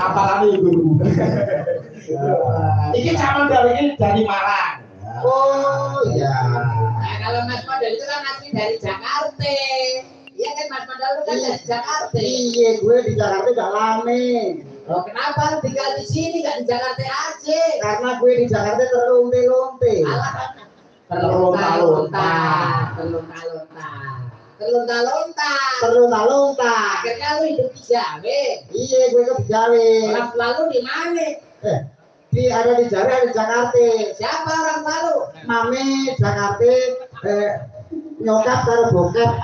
Apalagi guru. Ini Mas Model ini dari Malang. Oh iya. Nah, kalau Mas Model itu kan asli dari Jakarta. Iya kan Mas Model itu kan dari Jakarta. Iya, gue di Jakarta udah lama. Oh, kenapa lu tinggal di sini nggak di Jakarta aja? Karena gue di Jakarta terlonte-lonte. Terlonta-lonta. Akhirnya lu hidup di Jawa. Iya, gue ke Jawa. Orang tua lu di mana? Ada di Jawa, ada di Jakarta. Siapa orang tua lu? Mami Jakarta, nyokap karo bokap.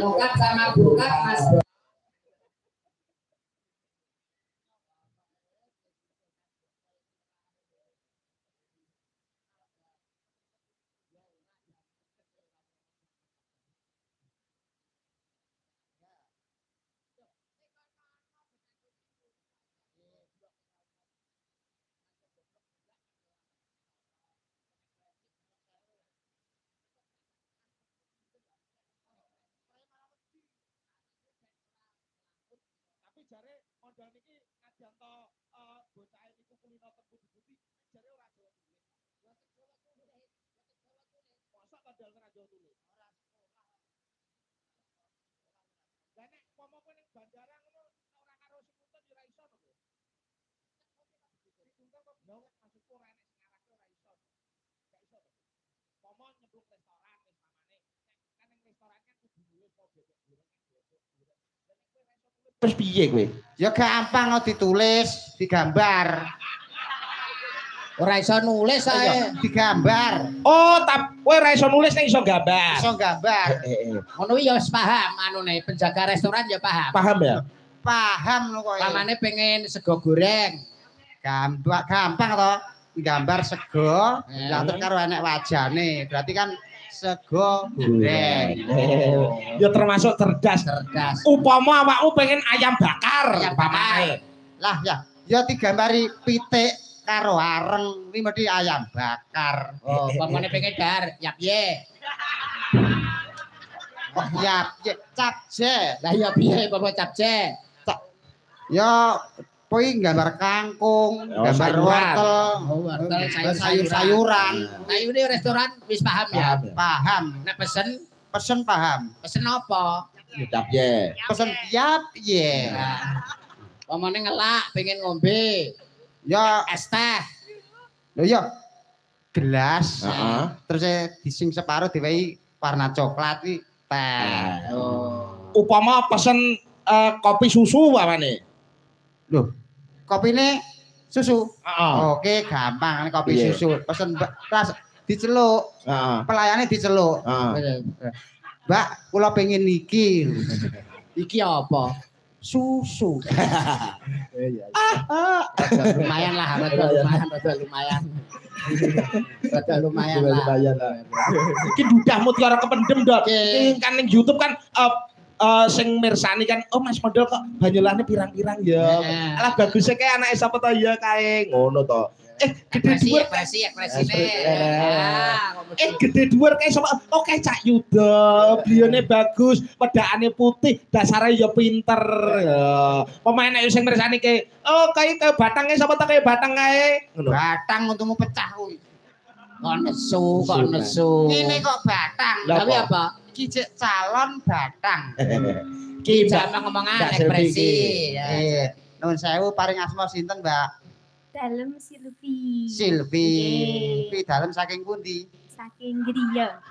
Nyokap sama bokap Mas. Jare modal niki Adianto bocah niku kulino terputih-putih jare ora Jawa tulis. Mosok modal ora Jawa tulis. Lah nek pomo kowe ning bandara ngono ora karo sing nuntun ya ora iso to, Bu. Dituntun kok lho maksudku ora enek sing ngarahke ora iso. Gak iso to. Pomo nyemplung restoran wis mamane. Nek kan ning restoran kan kudu nulis kok bebek-bebek besok. Terus piye kowe? Ya gampang kok ditulis, digambar. Ora iso nulis ae. Digambar. Oh, kowe ora iso nulis nek iso gambar. Iso gambar. Ngono ya wis paham anune penjaga restoran ya paham. Paham ya? Paham lho kowe. Pamane pengen sego goreng. Gampang to. Gambar sego, lantur karo enek wajane. Berarti kan sego goreng. Ya termasuk cerdas. Upama awakmu pengen ayam bakar, pamane. Lah ya digambari pitik karo areng kuwi mesti ayam bakar. Oh, pamane pengen dar, yap ye. Kok yap ye capje. Lah ya piye bapak capje? Ya kuwi gambar kangkung, gambar wortel, sayur-sayuran. Sayure restoran wis paham ya? Paham. Nek pesen paham. Pesen apa? Yap ye. Pesen yap ye. Pamane ngelak pengen ngombe. Ya es teh. Lho ya gelas. Terus dising separo diwehi warna coklat iki teh. Upama pesen kopi susu pamane. Loh, kopine susu. Oke, gampang kopi susu. Pesen ras diceluk. Pelayane diceluk. Mbak, kula pengen iki. Iki apa? Susu. Lumayan lah, lumayan lah. Iki dudah mutiara kependem dot. Kan ning YouTube kan sing mirsani kan Mas Model kok banyulane pirang-pirang ya. Alah bagusnya kayak anak sapa to ya kae ngono to. Gede dhuwur ekspresine. Gede dhuwur kae sapa oke Cak Yuda, bliyone bagus, wedakane putih, dasare ya pinter. Pemain nek sing mirsani kae kae batange sapa to kae batang kae ngono. Batang untukmu pecah kuwi. Kok nesu. Ini kok batang. Tapi apa? Kijek calon batang. Ki jamak ngomongan ekspresi. Nuwun sewu paring asma sinten, Mbak? Dalem Silvi. Silvi dalem saking pundi? Saking Griya.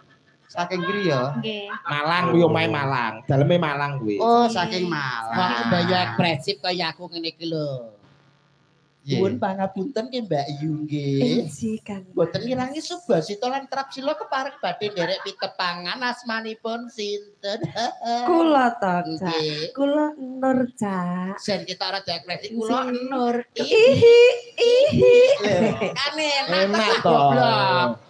Saking Griya? Nggih. Malang kuwi omahe Malang. Daleme Malang kuwi. Oh, saking Malang. Kok mbaya ekspresif kaya aku ngene iki lho. Nuwun pangapunten ki Mbak Yu nggih. Kang. Mboten ngirangi subasita lan trapsila kepareng badhe nderek pitepangan asmanipun sinten? Kula to, Cak. Kula Nur, Cak. Sen kita ora ekspresi kula Nur. Ihi. Kan enak to. Goblok.